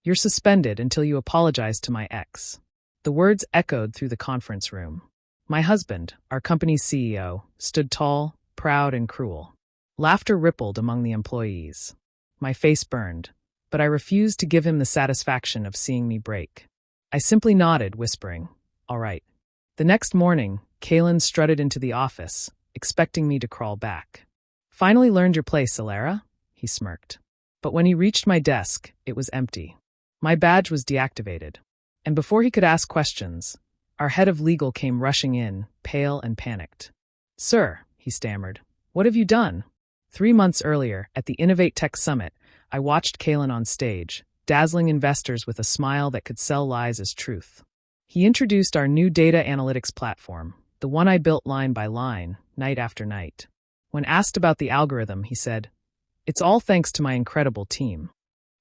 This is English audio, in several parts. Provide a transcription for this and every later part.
You're suspended until you apologize to my ex." The words echoed through the conference room. My husband, our company's CEO, stood tall, proud, and cruel. Laughter rippled among the employees. My face burned, but I refused to give him the satisfaction of seeing me break. I simply nodded, whispering, "All right." The next morning, Kalen strutted into the office, expecting me to crawl back. "Finally learned your place, Alara?" he smirked. But when he reached my desk, it was empty. My badge was deactivated. And before he could ask questions, our head of legal came rushing in, pale and panicked. "Sir," he stammered, "what have you done?" 3 months earlier, at the Innovate Tech Summit, I watched Kalen on stage, dazzling investors with a smile that could sell lies as truth. He introduced our new data analytics platform, the one I built line by line, night after night. When asked about the algorithm, he said, "It's all thanks to my incredible team."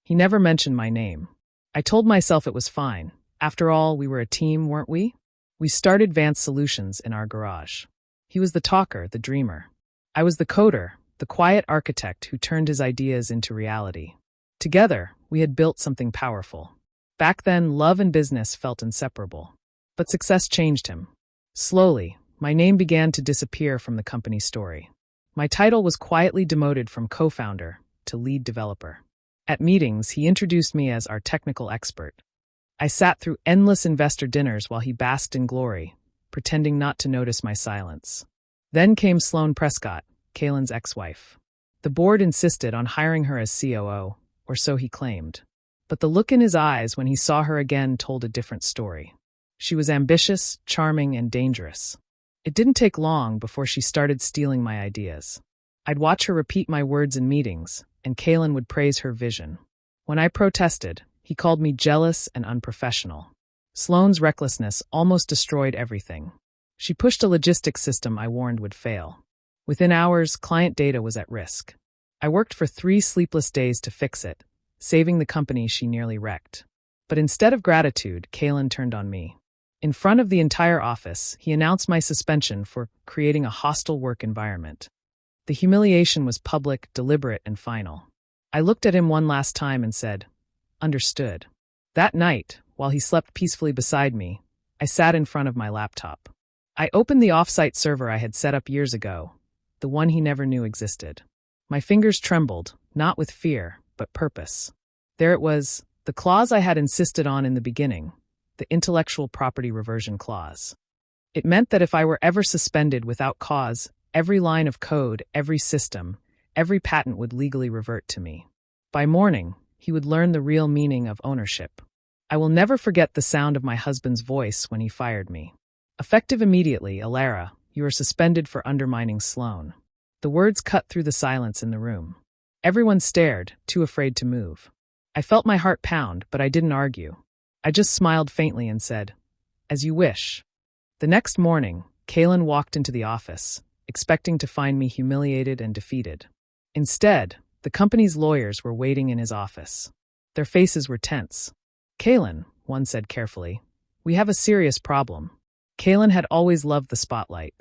He never mentioned my name. I told myself it was fine. After all, we were a team, weren't we? We started Advanced Solutions in our garage. He was the talker, the dreamer. I was the coder, the quiet architect who turned his ideas into reality. Together, we had built something powerful. Back then, love and business felt inseparable. But success changed him. Slowly, my name began to disappear from the company story. My title was quietly demoted from co-founder to lead developer. At meetings, he introduced me as our technical expert. I sat through endless investor dinners while he basked in glory, pretending not to notice my silence. Then came Sloane Prescott, Kalen's ex-wife. The board insisted on hiring her as COO, or so he claimed. But the look in his eyes when he saw her again told a different story. She was ambitious, charming, and dangerous. It didn't take long before she started stealing my ideas. I'd watch her repeat my words in meetings, and Kalen would praise her vision. When I protested, he called me jealous and unprofessional. Sloane's recklessness almost destroyed everything. She pushed a logistics system I warned would fail. Within hours, client data was at risk. I worked for 3 sleepless days to fix it, saving the company she nearly wrecked. But instead of gratitude, Kalen turned on me. In front of the entire office, he announced my suspension for creating a hostile work environment. The humiliation was public, deliberate, and final. I looked at him one last time and said, "Understood." That night, while he slept peacefully beside me, I sat in front of my laptop. I opened the off-site server I had set up years ago, the one he never knew existed. My fingers trembled, not with fear, but purpose. There it was, the clause I had insisted on in the beginning, the intellectual property reversion clause. It meant that if I were ever suspended without cause, every line of code, every system, every patent would legally revert to me. By morning, he would learn the real meaning of ownership. I will never forget the sound of my husband's voice when he fired me. "Effective immediately, Alara, you are suspended for undermining Sloane." The words cut through the silence in the room. Everyone stared, too afraid to move. I felt my heart pound, but I didn't argue. I just smiled faintly and said, "As you wish." The next morning, Kalen walked into the office, expecting to find me humiliated and defeated. Instead, the company's lawyers were waiting in his office. Their faces were tense. "Kalen," one said carefully, "we have a serious problem." Kalen had always loved the spotlight.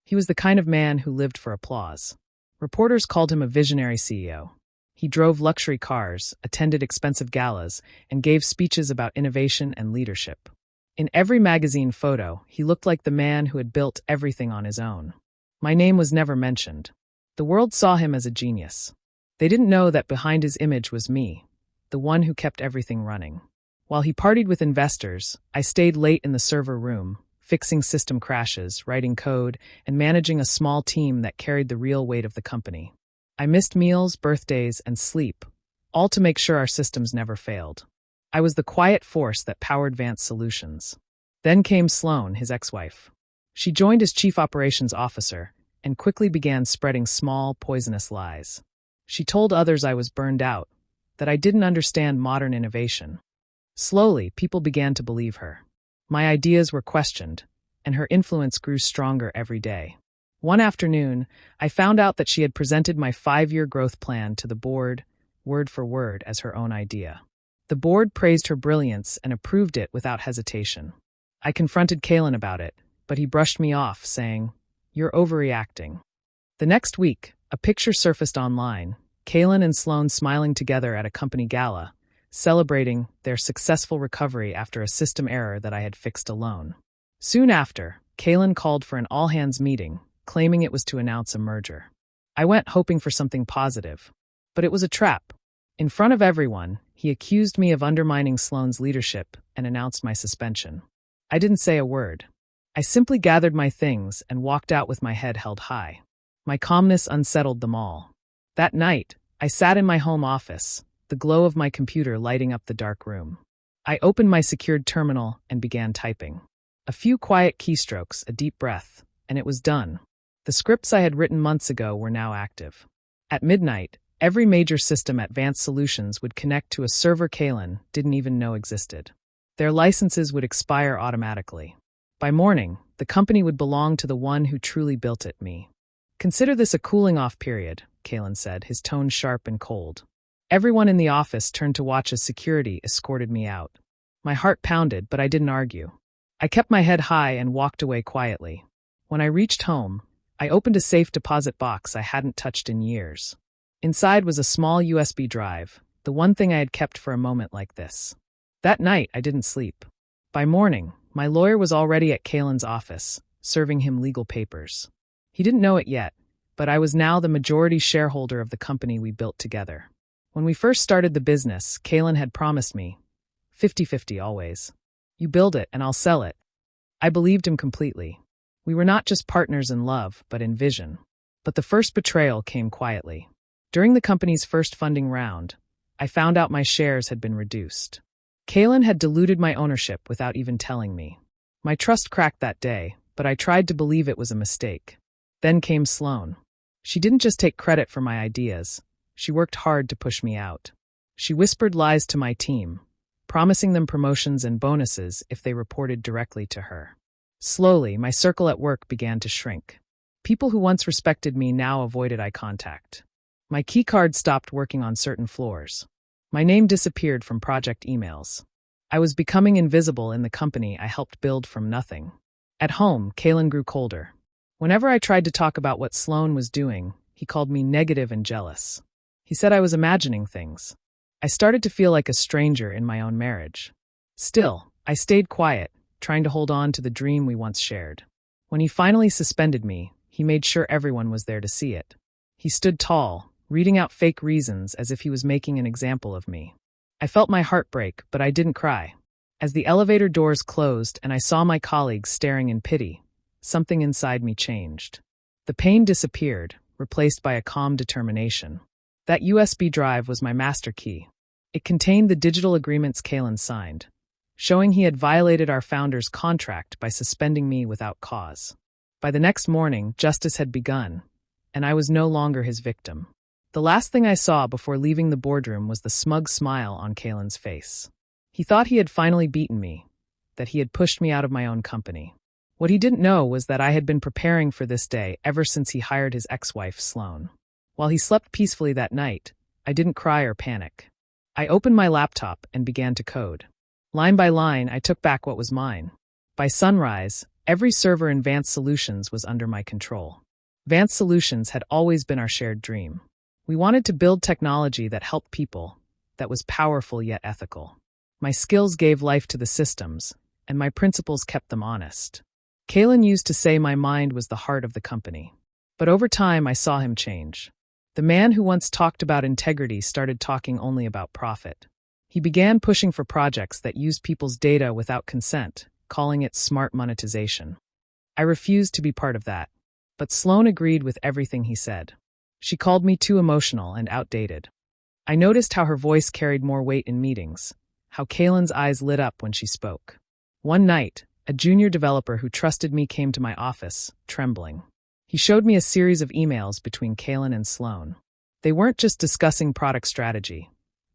He was the kind of man who lived for applause. Reporters called him a visionary CEO. He drove luxury cars, attended expensive galas, and gave speeches about innovation and leadership. In every magazine photo, he looked like the man who had built everything on his own. My name was never mentioned. The world saw him as a genius. They didn't know that behind his image was me, the one who kept everything running. While he partied with investors, I stayed late in the server room, fixing system crashes, writing code, and managing a small team that carried the real weight of the company. I missed meals, birthdays, and sleep, all to make sure our systems never failed. I was the quiet force that powered Advanced Solutions. Then came Sloane, his ex-wife. She joined as chief operations officer and quickly began spreading small, poisonous lies. She told others I was burned out, that I didn't understand modern innovation. Slowly, people began to believe her. My ideas were questioned, and her influence grew stronger every day. One afternoon, I found out that she had presented my 5-year growth plan to the board, word for word, as her own idea. The board praised her brilliance and approved it without hesitation. I confronted Kalen about it, but he brushed me off, saying, "You're overreacting." The next week, a picture surfaced online, Kalen and Sloane smiling together at a company gala, celebrating their successful recovery after a system error that I had fixed alone. Soon after, Kalen called for an all-hands meeting, claiming it was to announce a merger. I went hoping for something positive, but it was a trap. In front of everyone, he accused me of undermining Sloane's leadership and announced my suspension. I didn't say a word. I simply gathered my things and walked out with my head held high. My calmness unsettled them all. That night, I sat in my home office, the glow of my computer lighting up the dark room. I opened my secured terminal and began typing. A few quiet keystrokes, a deep breath, and it was done. The scripts I had written months ago were now active. At midnight, every major system at Advanced Solutions would connect to a server Kalen didn't even know existed. Their licenses would expire automatically. By morning, the company would belong to the one who truly built it, me. Consider this a cooling-off period, Kalen said, his tone sharp and cold. Everyone in the office turned to watch as security escorted me out. My heart pounded, but I didn't argue. I kept my head high and walked away quietly. When I reached home, I opened a safe deposit box I hadn't touched in years. Inside was a small USB drive, the one thing I had kept for a moment like this. That night, I didn't sleep. By morning, my lawyer was already at Kalen's office, serving him legal papers. He didn't know it yet, but I was now the majority shareholder of the company we built together. When we first started the business, Kalen had promised me, 50-50 always. You build it and I'll sell it. I believed him completely. We were not just partners in love, but in vision. But the first betrayal came quietly. During the company's first funding round, I found out my shares had been reduced. Kalen had diluted my ownership without even telling me. My trust cracked that day, but I tried to believe it was a mistake. Then came Sloane. She didn't just take credit for my ideas. She worked hard to push me out. She whispered lies to my team, promising them promotions and bonuses if they reported directly to her. Slowly, my circle at work began to shrink. People who once respected me now avoided eye contact. My keycard stopped working on certain floors. My name disappeared from project emails. I was becoming invisible in the company I helped build from nothing. At home, Kalen grew colder. Whenever I tried to talk about what Sloane was doing, he called me negative and jealous. He said I was imagining things. I started to feel like a stranger in my own marriage. Still, I stayed quiet, trying to hold on to the dream we once shared. When he finally suspended me, he made sure everyone was there to see it. He stood tall, reading out fake reasons as if he was making an example of me. I felt my heart break, but I didn't cry. As the elevator doors closed and I saw my colleagues staring in pity, something inside me changed. The pain disappeared, replaced by a calm determination. That USB drive was my master key. It contained the digital agreements Kalen signed, showing he had violated our founder's contract by suspending me without cause. By the next morning, justice had begun, and I was no longer his victim. The last thing I saw before leaving the boardroom was the smug smile on Kalen's face. He thought he had finally beaten me, that he had pushed me out of my own company. What he didn't know was that I had been preparing for this day ever since he hired his ex-wife, Sloane. While he slept peacefully that night, I didn't cry or panic. I opened my laptop and began to code. Line by line, I took back what was mine. By sunrise, every server in Advanced Solutions was under my control. Advanced Solutions had always been our shared dream. We wanted to build technology that helped people, that was powerful yet ethical. My skills gave life to the systems, and my principles kept them honest. Kalen used to say my mind was the heart of the company. But over time, I saw him change. The man who once talked about integrity started talking only about profit. He began pushing for projects that used people's data without consent, calling it smart monetization. I refused to be part of that. But Sloane agreed with everything he said. She called me too emotional and outdated. I noticed how her voice carried more weight in meetings, how Kalen's eyes lit up when she spoke. One night, a junior developer who trusted me came to my office, trembling. He showed me a series of emails between Kalen and Sloane. They weren't just discussing product strategy.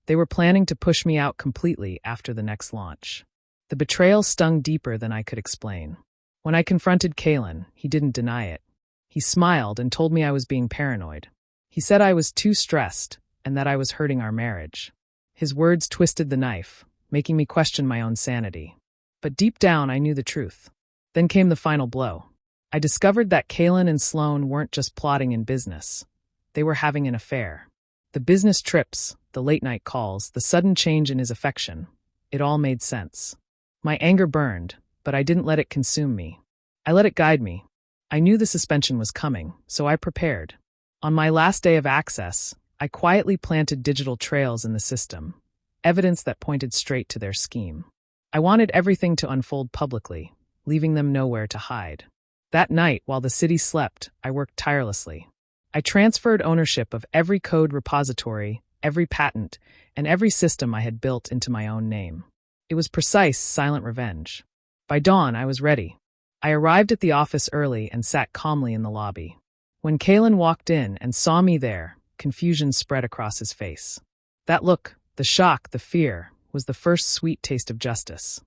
They were planning to push me out completely after the next launch. The betrayal stung deeper than I could explain. When I confronted Kalen, he didn't deny it. He smiled and told me I was being paranoid. He said I was too stressed and that I was hurting our marriage. His words twisted the knife, making me question my own sanity. But deep down, I knew the truth. Then came the final blow. I discovered that Kalen and Sloane weren't just plotting in business. They were having an affair. The business trips, the late-night calls, the sudden change in his affection. It all made sense. My anger burned, but I didn't let it consume me. I let it guide me. I knew the suspension was coming, so I prepared. On my last day of access, I quietly planted digital trails in the system, evidence that pointed straight to their scheme. I wanted everything to unfold publicly, leaving them nowhere to hide. That night, while the city slept, I worked tirelessly. I transferred ownership of every code repository, every patent, and every system I had built into my own name. It was precise, silent revenge. By dawn, I was ready. I arrived at the office early and sat calmly in the lobby. When Kalen walked in and saw me there, confusion spread across his face. That look, the shock, the fear, was the first sweet taste of justice.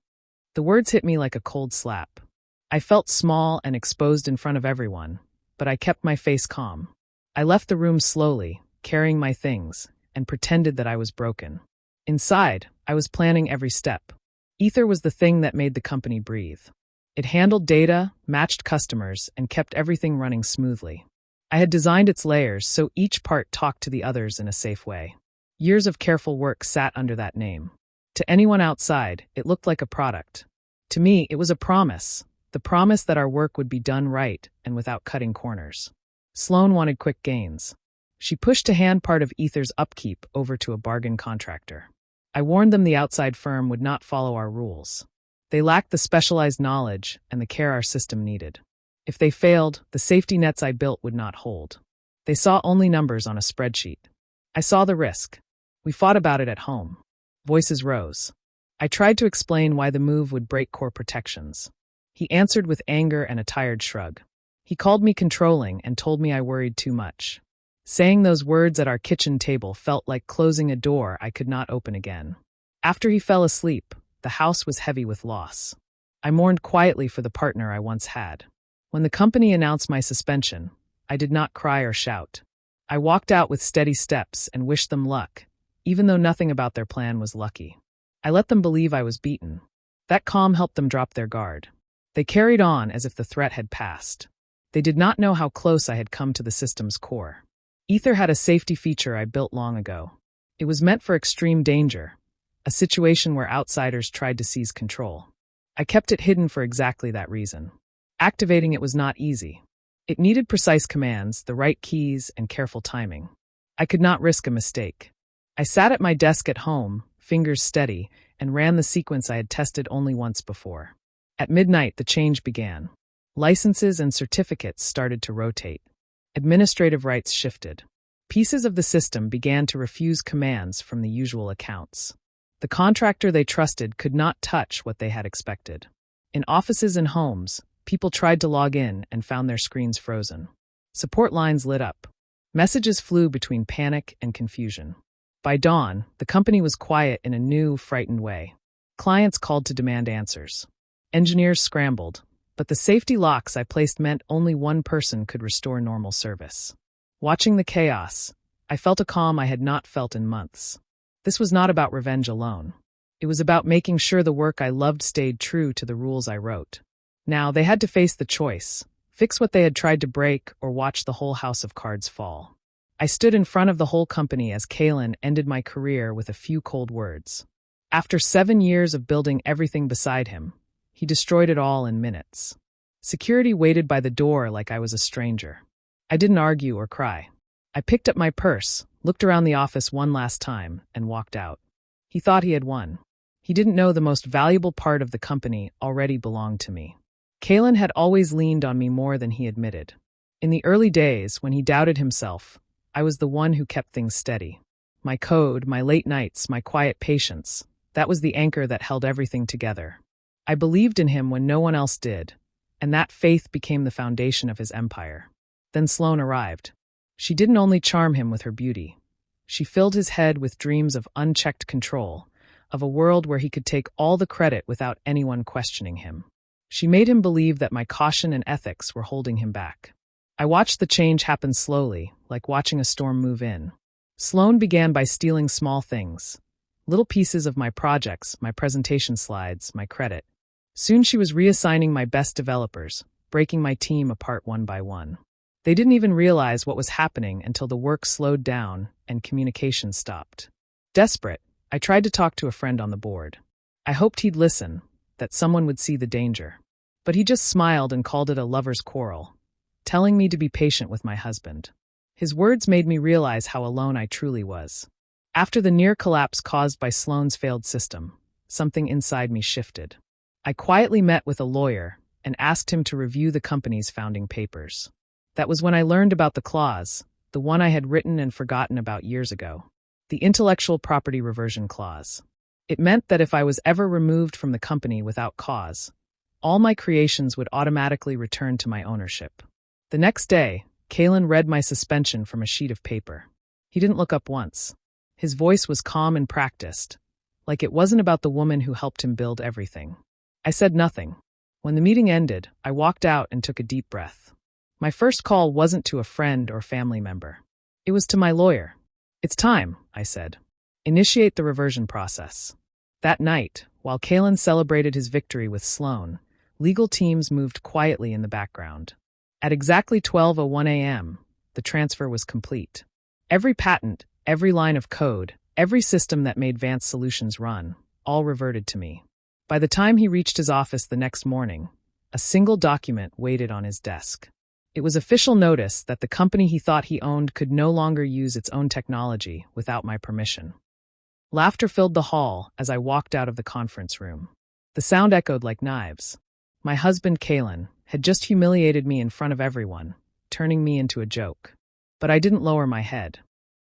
The words hit me like a cold slap. I felt small and exposed in front of everyone, but I kept my face calm. I left the room slowly, carrying my things, and pretended that I was broken. Inside, I was planning every step. Ether was the thing that made the company breathe. It handled data, matched customers, and kept everything running smoothly. I had designed its layers so each part talked to the others in a safe way. Years of careful work sat under that name. To anyone outside, it looked like a product. To me, it was a promise, the promise that our work would be done right and without cutting corners. Sloan wanted quick gains. She pushed to hand part of Ether's upkeep over to a bargain contractor. I warned them the outside firm would not follow our rules. They lacked the specialized knowledge and the care our system needed. If they failed, the safety nets I built would not hold. They saw only numbers on a spreadsheet. I saw the risk. We fought about it at home. Voices rose. I tried to explain why the move would break core protections. He answered with anger and a tired shrug. He called me controlling and told me I worried too much. Saying those words at our kitchen table felt like closing a door I could not open again. After he fell asleep, the house was heavy with loss. I mourned quietly for the partner I once had. When the company announced my suspension, I did not cry or shout. I walked out with steady steps and wished them luck, even though nothing about their plan was lucky. I let them believe I was beaten. That calm helped them drop their guard. They carried on as if the threat had passed. They did not know how close I had come to the system's core. Ether had a safety feature I built long ago. It was meant for extreme danger, a situation where outsiders tried to seize control. I kept it hidden for exactly that reason. Activating it was not easy. It needed precise commands, the right keys, and careful timing. I could not risk a mistake. I sat at my desk at home, fingers steady, and ran the sequence I had tested only once before. At midnight, the change began. Licenses and certificates started to rotate. Administrative rights shifted. Pieces of the system began to refuse commands from the usual accounts. The contractor they trusted could not touch what they had expected. In offices and homes, people tried to log in and found their screens frozen. Support lines lit up. Messages flew between panic and confusion. By dawn, the company was quiet in a new, frightened way. Clients called to demand answers. Engineers scrambled, but the safety locks I placed meant only one person could restore normal service. Watching the chaos, I felt a calm I had not felt in months. This was not about revenge alone. It was about making sure the work I loved stayed true to the rules I wrote. Now, they had to face the choice: fix what they had tried to break or watch the whole house of cards fall. I stood in front of the whole company as Kalen ended my career with a few cold words. After 7 years of building everything beside him, he destroyed it all in minutes. Security waited by the door like I was a stranger. I didn't argue or cry. I picked up my purse, looked around the office one last time, and walked out. He thought he had won. He didn't know the most valuable part of the company already belonged to me. Kalen had always leaned on me more than he admitted. In the early days, when he doubted himself, I was the one who kept things steady. My code, my late nights, my quiet patience, that was the anchor that held everything together. I believed in him when no one else did, and that faith became the foundation of his empire. Then Sloan arrived. She didn't only charm him with her beauty. She filled his head with dreams of unchecked control, of a world where he could take all the credit without anyone questioning him. She made him believe that my caution and ethics were holding him back. I watched the change happen slowly, like watching a storm move in. Sloan began by stealing small things, little pieces of my projects, my presentation slides, my credit. Soon she was reassigning my best developers, breaking my team apart one by one. They didn't even realize what was happening until the work slowed down and communication stopped. Desperate, I tried to talk to a friend on the board. I hoped he'd listen, that someone would see the danger. But he just smiled and called it a lover's quarrel, telling me to be patient with my husband. His words made me realize how alone I truly was. After the near collapse caused by Sloane's failed system, something inside me shifted. I quietly met with a lawyer and asked him to review the company's founding papers. That was when I learned about the clause, the one I had written and forgotten about years ago. The intellectual property reversion clause. It meant that if I was ever removed from the company without cause, all my creations would automatically return to my ownership. The next day, Kalen read my suspension from a sheet of paper. He didn't look up once. His voice was calm and practiced, like it wasn't about the woman who helped him build everything. I said nothing. When the meeting ended, I walked out and took a deep breath. My first call wasn't to a friend or family member. It was to my lawyer. "It's time," I said. "Initiate the reversion process." That night, while Kalen celebrated his victory with Sloane, legal teams moved quietly in the background. At exactly 12:01 a.m., the transfer was complete. Every patent, every line of code, every system that made Vance Solutions run, all reverted to me. By the time he reached his office the next morning, a single document waited on his desk. It was official notice that the company he thought he owned could no longer use its own technology without my permission. Laughter filled the hall as I walked out of the conference room. The sound echoed like knives. My husband, Kalen, had just humiliated me in front of everyone, turning me into a joke. But I didn't lower my head.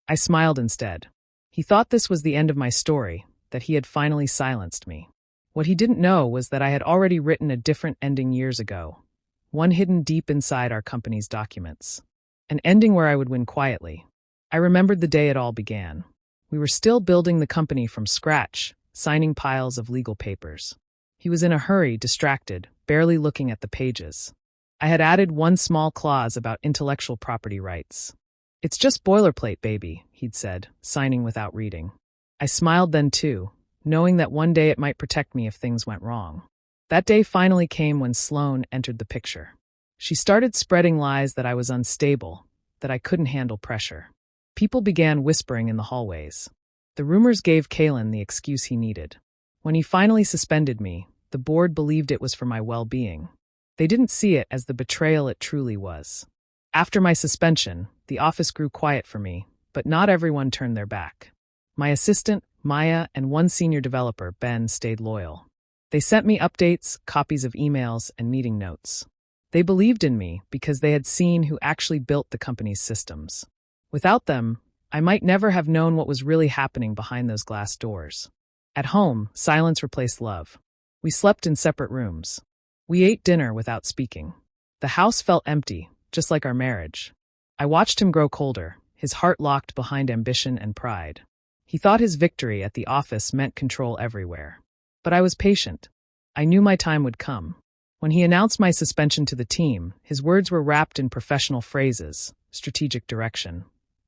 I smiled instead. He thought this was the end of my story, that he had finally silenced me. What he didn't know was that I had already written a different ending years ago, one hidden deep inside our company's documents. An ending where I would win quietly. I remembered the day it all began. We were still building the company from scratch, signing piles of legal papers. He was in a hurry, distracted, barely looking at the pages. I had added one small clause about intellectual property rights. "It's just boilerplate, baby," he'd said, signing without reading. I smiled then too, knowing that one day it might protect me if things went wrong. That day finally came when Sloane entered the picture. She started spreading lies that I was unstable, that I couldn't handle pressure. People began whispering in the hallways. The rumors gave Kalen the excuse he needed. When he finally suspended me, the board believed it was for my well-being. They didn't see it as the betrayal it truly was. After my suspension, the office grew quiet for me, but not everyone turned their back. My assistant, Maya, and one senior developer, Ben, stayed loyal. They sent me updates, copies of emails, and meeting notes. They believed in me because they had seen who actually built the company's systems. Without them, I might never have known what was really happening behind those glass doors. At home, silence replaced love. We slept in separate rooms. We ate dinner without speaking. The house felt empty, just like our marriage. I watched him grow colder, his heart locked behind ambition and pride. He thought his victory at the office meant control everywhere. But I was patient. I knew my time would come. When he announced my suspension to the team, his words were wrapped in professional phrases: strategic direction,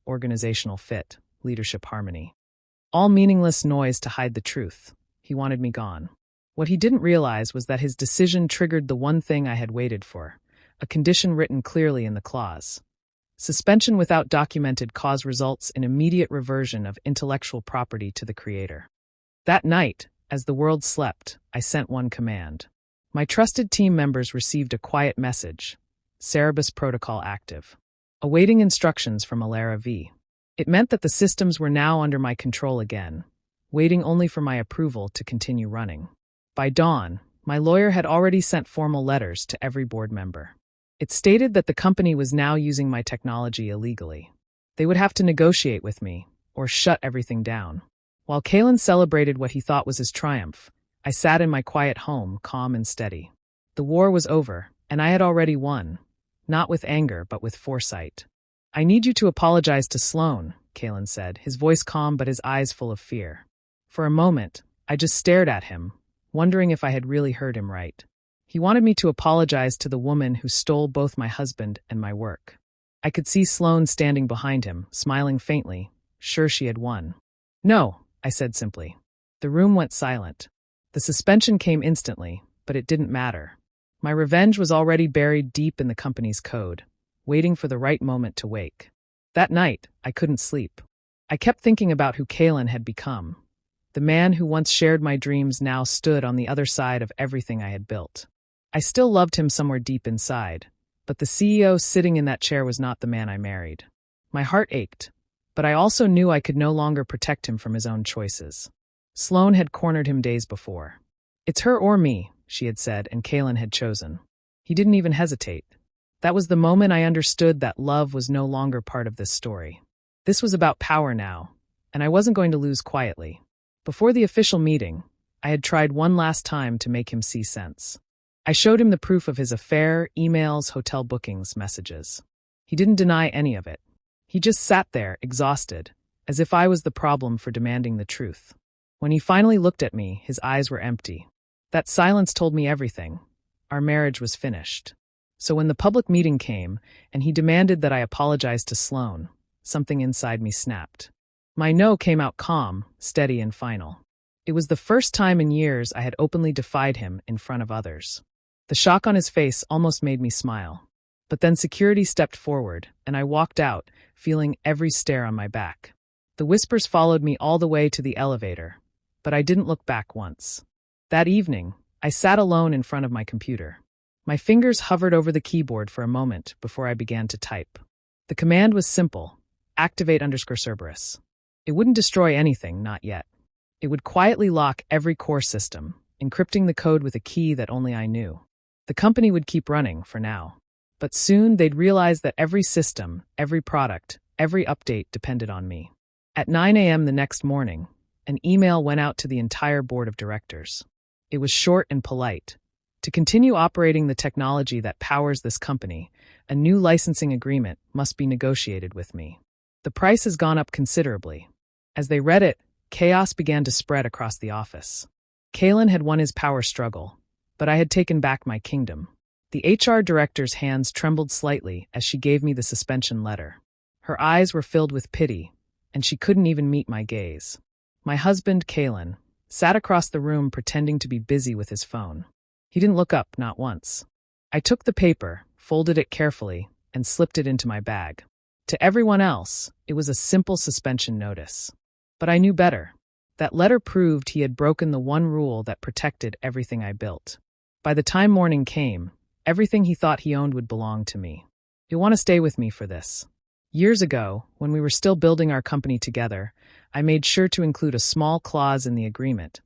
organizational fit, leadership harmony. All meaningless noise to hide the truth. He wanted me gone. What he didn't realize was that his decision triggered the one thing I had waited for, a condition written clearly in the clause. Suspension without documented cause results in immediate reversion of intellectual property to the creator. That night, as the world slept, I sent one command. My trusted team members received a quiet message: Cerebus protocol active. Awaiting instructions from Reby. It meant that the systems were now under my control again, waiting only for my approval to continue running. By dawn, my lawyer had already sent formal letters to every board member. It stated that the company was now using my technology illegally. They would have to negotiate with me, or shut everything down. While Kalen celebrated what he thought was his triumph, I sat in my quiet home, calm and steady. The war was over, and I had already won, not with anger but with foresight. "I need you to apologize to Sloane," Kalen said, his voice calm but his eyes full of fear. For a moment, I just stared at him, wondering if I had really heard him right. He wanted me to apologize to the woman who stole both my husband and my work. I could see Sloane standing behind him, smiling faintly, sure she had won. "No," I said simply. The room went silent. The suspension came instantly, but it didn't matter. My revenge was already buried deep in the company's code, waiting for the right moment to wake. That night, I couldn't sleep. I kept thinking about who Kalen had become. The man who once shared my dreams now stood on the other side of everything I had built. I still loved him somewhere deep inside, but the CEO sitting in that chair was not the man I married. My heart ached, but I also knew I could no longer protect him from his own choices. Sloane had cornered him days before. "It's her or me," she had said, and Kalen had chosen. He didn't even hesitate. That was the moment I understood that love was no longer part of this story. This was about power now, and I wasn't going to lose quietly. Before the official meeting, I had tried one last time to make him see sense. I showed him the proof of his affair, emails, hotel bookings, messages. He didn't deny any of it. He just sat there, exhausted, as if I was the problem for demanding the truth. When he finally looked at me, his eyes were empty. That silence told me everything. Our marriage was finished. So when the public meeting came, and he demanded that I apologize to Sloane, something inside me snapped. My no came out calm, steady, and final. It was the first time in years I had openly defied him in front of others. The shock on his face almost made me smile. But then security stepped forward, and I walked out, feeling every stare on my back. The whispers followed me all the way to the elevator, but I didn't look back once. That evening, I sat alone in front of my computer. My fingers hovered over the keyboard for a moment before I began to type. The command was simple: activate_Cerberus. It wouldn't destroy anything, not yet. It would quietly lock every core system, encrypting the code with a key that only I knew. The company would keep running for now. But soon they'd realize that every system, every product, every update depended on me. At 9 a.m. the next morning, an email went out to the entire board of directors. It was short and polite. To continue operating the technology that powers this company, a new licensing agreement must be negotiated with me. The price has gone up considerably. As they read it, chaos began to spread across the office. Kalen had won his power struggle, but I had taken back my kingdom. The HR director's hands trembled slightly as she gave me the suspension letter. Her eyes were filled with pity, and she couldn't even meet my gaze. My husband, Kalen, sat across the room pretending to be busy with his phone. He didn't look up, not once. I took the paper, folded it carefully, and slipped it into my bag. To everyone else, it was a simple suspension notice. But I knew better. That letter proved he had broken the one rule that protected everything I built. By the time morning came, everything he thought he owned would belong to me. You'll want to stay with me for this. Years ago, when we were still building our company together, I made sure to include a small clause in the agreement,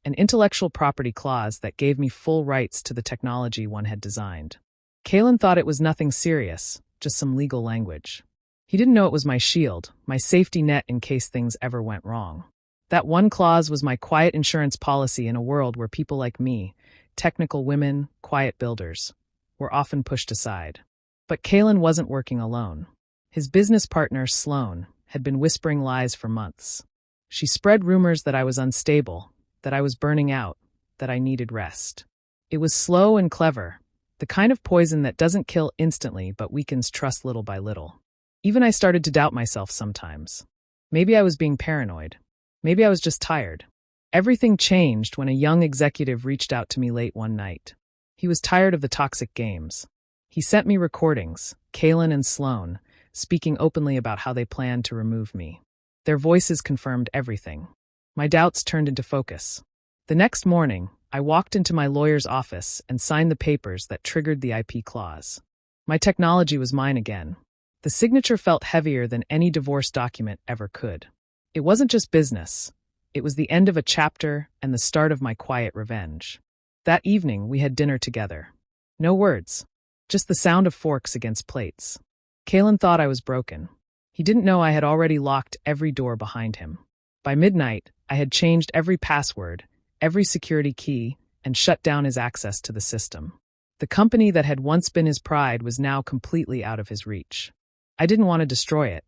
an intellectual property clause that gave me full rights to the technology one had designed. Kalen thought it was nothing serious, just some legal language. He didn't know it was my shield, my safety net in case things ever went wrong. That one clause was my quiet insurance policy in a world where people like me, technical women, quiet builders, were often pushed aside. But Kalen wasn't working alone. His business partner, Sloane, had been whispering lies for months. She spread rumors that I was unstable, that I was burning out, that I needed rest. It was slow and clever, the kind of poison that doesn't kill instantly but weakens trust little by little. Even I started to doubt myself sometimes. Maybe I was being paranoid. Maybe I was just tired. Everything changed when a young executive reached out to me late one night. He was tired of the toxic games. He sent me recordings, Kalen and Sloane, speaking openly about how they planned to remove me. Their voices confirmed everything. My doubts turned into focus. The next morning, I walked into my lawyer's office and signed the papers that triggered the IP clause. My technology was mine again. The signature felt heavier than any divorce document ever could. It wasn't just business. It was the end of a chapter and the start of my quiet revenge. That evening, we had dinner together. No words, just the sound of forks against plates. Kalen thought I was broken. He didn't know I had already locked every door behind him. By midnight, I had changed every password, every security key, and shut down his access to the system. The company that had once been his pride was now completely out of his reach. I didn't want to destroy it.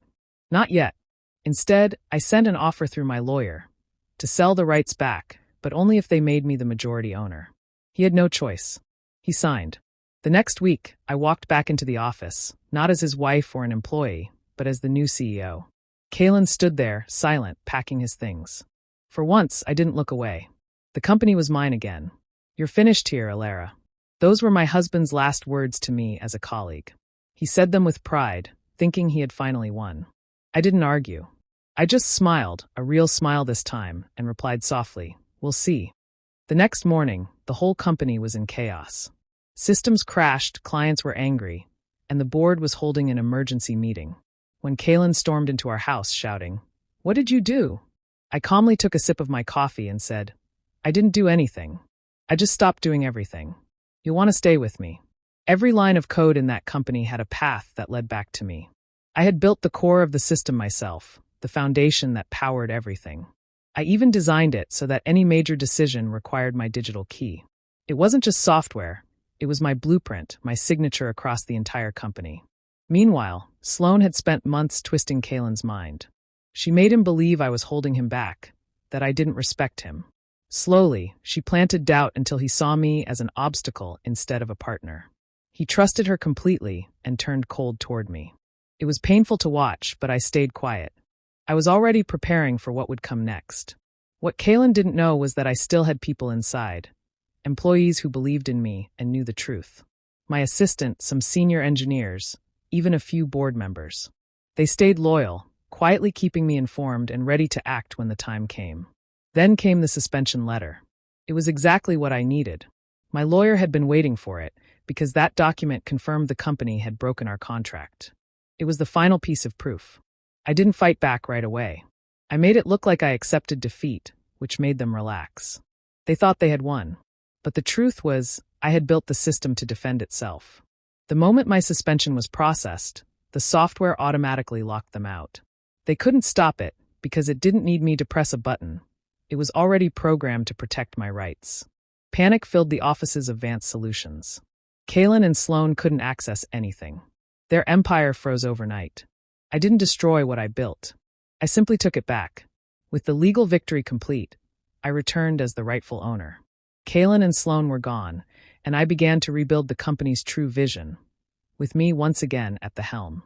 Not yet. Instead, I sent an offer through my lawyer to sell the rights back, but only if they made me the majority owner. He had no choice. He signed. The next week, I walked back into the office, not as his wife or an employee, but as the new CEO. Kalen stood there, silent, packing his things. For once, I didn't look away. The company was mine again. "You're finished here, Alara." Those were my husband's last words to me as a colleague. He said them with pride, thinking he had finally won. I didn't argue. I just smiled, a real smile this time, and replied softly, "We'll see." The next morning, the whole company was in chaos. Systems crashed, clients were angry, and the board was holding an emergency meeting. When Kalen stormed into our house shouting, "What did you do?" I calmly took a sip of my coffee and said, "I didn't do anything. I just stopped doing everything. You'll want to stay with me." Every line of code in that company had a path that led back to me. I had built the core of the system myself, the foundation that powered everything. I even designed it so that any major decision required my digital key. It wasn't just software, it was my blueprint, my signature across the entire company. Meanwhile, Sloan had spent months twisting Kalen's mind. She made him believe I was holding him back, that I didn't respect him. Slowly, she planted doubt until he saw me as an obstacle instead of a partner. He trusted her completely and turned cold toward me. It was painful to watch, but I stayed quiet. I was already preparing for what would come next. What Kalen didn't know was that I still had people inside, employees who believed in me and knew the truth. My assistant, some senior engineers, even a few board members. They stayed loyal, quietly keeping me informed and ready to act when the time came. Then came the suspension letter. It was exactly what I needed. My lawyer had been waiting for it, because that document confirmed the company had broken our contract. It was the final piece of proof. I didn't fight back right away. I made it look like I accepted defeat, which made them relax. They thought they had won. But the truth was, I had built the system to defend itself. The moment my suspension was processed, the software automatically locked them out. They couldn't stop it, because it didn't need me to press a button. It was already programmed to protect my rights. Panic filled the offices of Advanced Solutions. Kalen and Sloan couldn't access anything. Their empire froze overnight. I didn't destroy what I built. I simply took it back. With the legal victory complete, I returned as the rightful owner. Kalen and Sloan were gone, and I began to rebuild the company's true vision, with me once again at the helm.